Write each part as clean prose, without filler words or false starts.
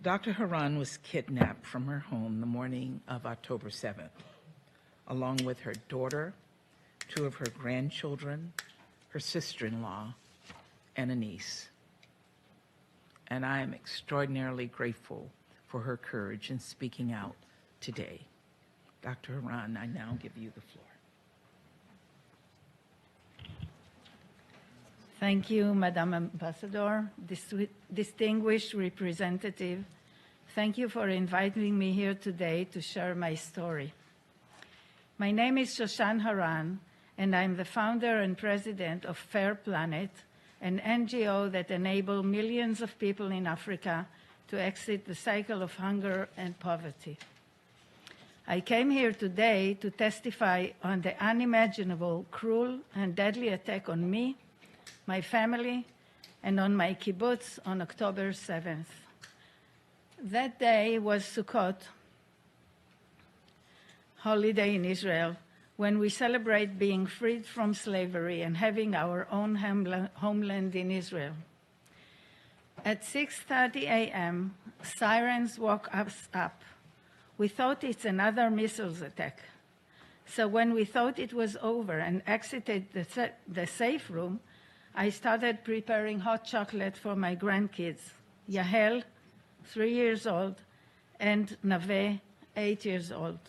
Dr. Haran was kidnapped from her home the morning of October 7th, along with her daughter, 2 of her grandchildren, her sister-in-law, and a niece. And I am extraordinarily grateful for her courage in speaking out today. Dr. Haran, I now give you the floor. Thank you, Madam Ambassador, distinguished representative. Thank you for inviting me here today to share my story. My name is Shoshan Haran, and I'm the founder and president of Fair Planet, an NGO that enables millions of people in Africa to exit the cycle of hunger and poverty. I came here today to testify on the unimaginable, cruel, and deadly attack on me, my family, and on my kibbutz on October 7th. That day was Sukkot, holiday in Israel, when we celebrate being freed from slavery and having our own homeland in Israel. At 6:30 a.m., sirens woke us up. We thought it's another missiles attack. So when we thought it was over and exited the safe room, I started preparing hot chocolate for my grandkids, Yahel, 3 years old, and Nave, 8 years old.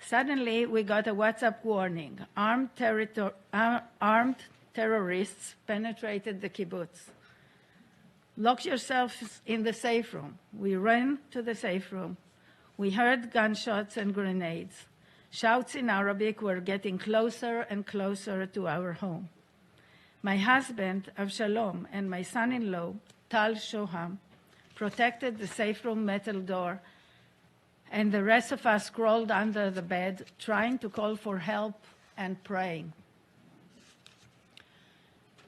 Suddenly, we got a WhatsApp warning. Armed terrorists penetrated the kibbutz. Lock yourselves in the safe room. We ran to the safe room. We heard gunshots and grenades. Shouts in Arabic were getting closer and closer to our home. My husband, Avshalom, and my son-in-law, Tal Shoham, protected the safe room metal door, and the rest of us crawled under the bed, trying to call for help and praying.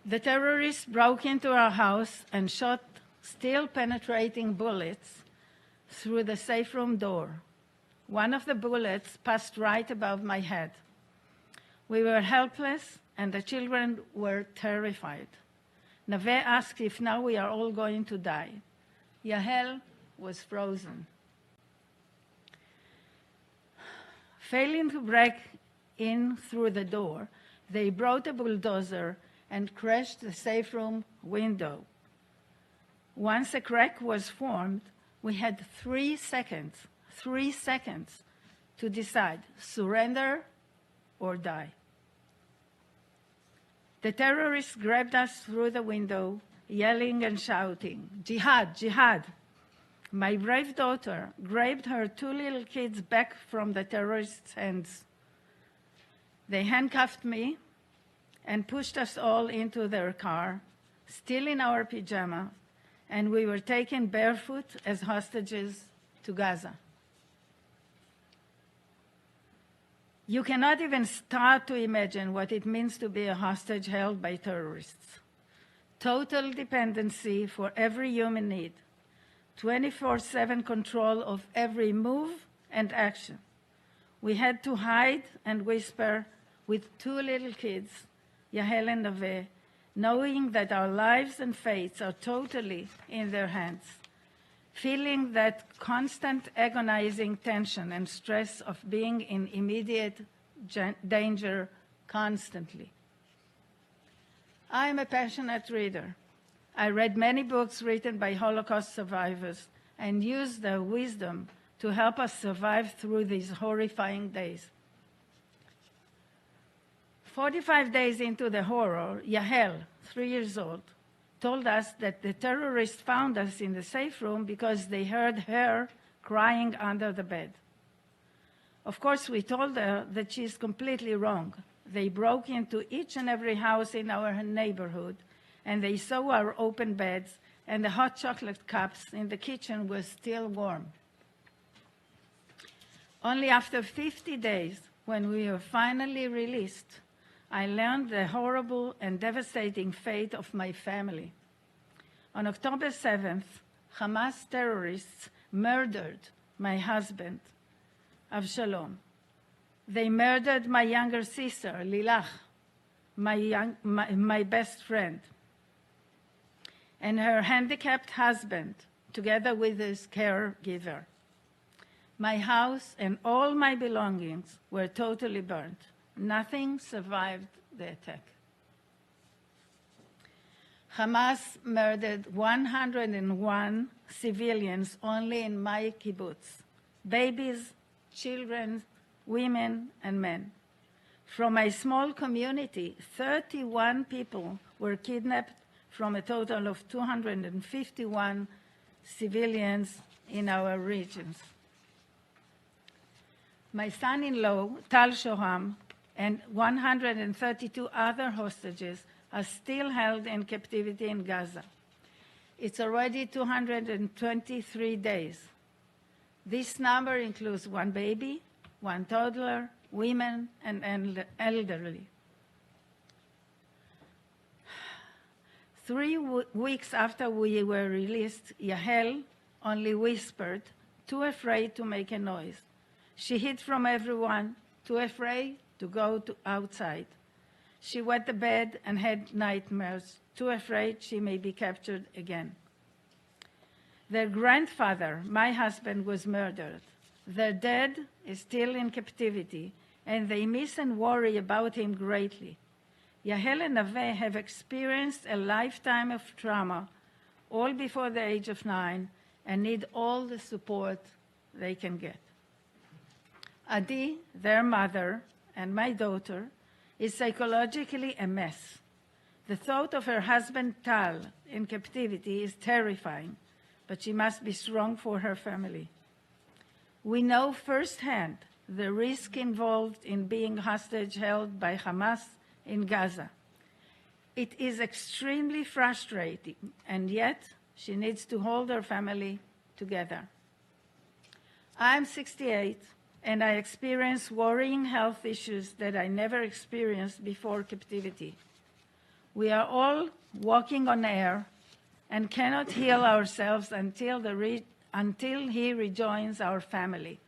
The terrorists broke into our house and shot still penetrating bullets through the safe room door. One of the bullets passed right above my head. We were helpless, and the children were terrified. Nave asked if now we are all going to die. Yahel was frozen. Failing to break in through the door, they brought a bulldozer and crashed the safe room window. Once a crack was formed, we had 3 seconds to decide, surrender or die. The terrorists grabbed us through the window, yelling and shouting, "Jihad, jihad." My brave daughter grabbed her 2 little kids back from the terrorists' hands. They handcuffed me and pushed us all into their car, still in our pajama, and we were taken barefoot as hostages to Gaza. You cannot even start to imagine what it means to be a hostage held by terrorists. Total dependency for every human need, 24/7 control of every move and action. We had to hide and whisper with 2 little kids, Yahel and Nave, knowing that our lives and fates are totally in their hands, feeling that constant agonizing tension and stress of being in immediate danger constantly. I am a passionate reader. I read many books written by Holocaust survivors and used their wisdom to help us survive through these horrifying days. 45 days into the horror, Yahel, 3 years old, told us that the terrorists found us in the safe room because they heard her crying under the bed. Of course, we told her that she's completely wrong. They broke into each and every house in our neighborhood, and they saw our open beds, and the hot chocolate cups in the kitchen were still warm. Only after 50 days, when we were finally released, I learned the horrible and devastating fate of my family. On October 7th, Hamas terrorists murdered my husband, Avshalom. They murdered my younger sister, Lilach, my best friend, and her handicapped husband, together with his caregiver. My house and all my belongings were totally burned. Nothing survived the attack. Hamas murdered 101 civilians only in my kibbutz, babies, children, women, and men. From my small community, 31 people were kidnapped from a total of 251 civilians in our regions. My son-in-law, Tal Shoham, and 132 other hostages are still held in captivity in Gaza. It's already 223 days. This number includes one baby, one toddler, women, and elderly. 3 weeks after we were released, Yahel only whispered, too afraid to make a noise. She hid from everyone, too afraid to go outside. She wet the bed and had nightmares, too afraid she may be captured again. Their grandfather, my husband, was murdered. Their dad is still in captivity, and they miss and worry about him greatly. Yahel and Naveh have experienced a lifetime of trauma, all before the age of 9, and need all the support they can get. Adi, their mother, and my daughter, is psychologically a mess. The thought of her husband Tal in captivity is terrifying, but she must be strong for her family. We know firsthand the risk involved in being hostage held by Hamas in Gaza. It is extremely frustrating, and yet she needs to hold her family together. I'm 68, and I experience worrying health issues that I never experienced before captivity. We are all walking on air and cannot heal ourselves until he rejoins our family.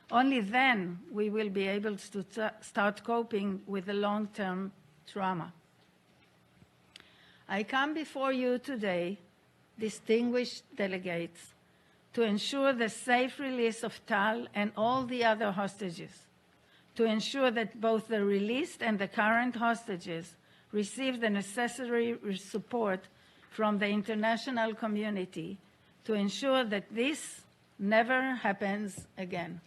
Only then we will be able to start coping with the long-term trauma. I come before you today, distinguished delegates, to ensure the safe release of Tal and all the other hostages, to ensure that both the released and the current hostages receive the necessary support from the international community to ensure that this never happens again.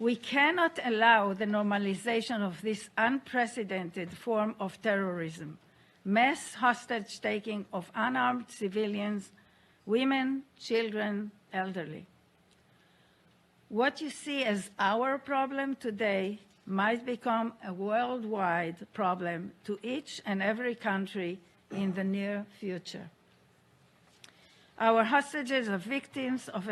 We cannot allow the normalization of this unprecedented form of terrorism, mass hostage-taking of unarmed civilians, women, children, elderly. What you see as our problem today might become a worldwide problem to each and every country in the near future. Our hostages are victims of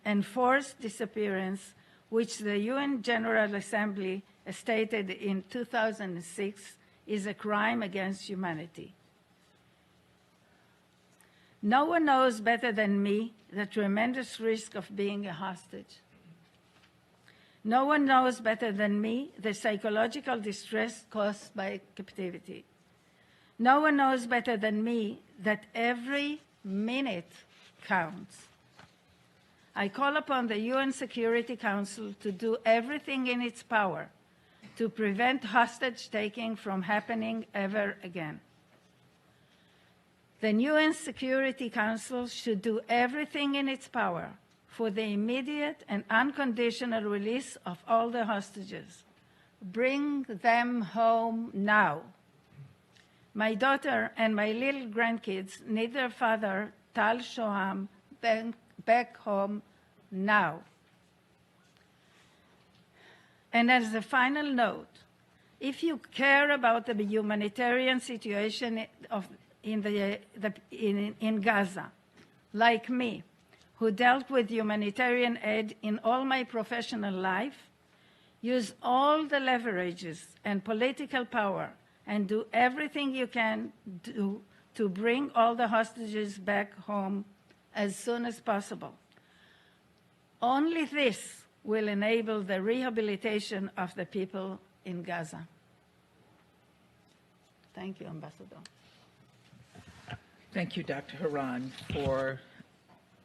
enforced disappearance, which the UN General Assembly stated in 2006 is a crime against humanity. No one knows better than me the tremendous risk of being a hostage. No one knows better than me the psychological distress caused by captivity. No one knows better than me that every minute counts. I call upon the UN Security Council to do everything in its power to prevent hostage-taking from happening ever again. The UN Security Council should do everything in its power for the immediate and unconditional release of all the hostages. Bring them home now. My daughter and my little grandkids need their father, Tal Shoham, back home now. And as a final note, if you care about the humanitarian situation in Gaza, like me, who dealt with humanitarian aid in all my professional life, use all the leverages and political power and do everything you can do to bring all the hostages back home as soon as possible. Only this will enable the rehabilitation of the people in Gaza. Thank you, Ambassador. Thank you, Dr. Haran, for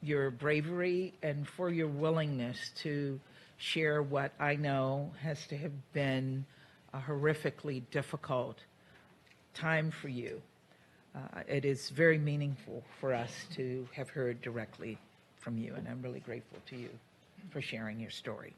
your bravery and for your willingness to share what I know has to have been a horrifically difficult time for you. It is very meaningful for us to have heard directly from you, and I'm really grateful to you for sharing your story.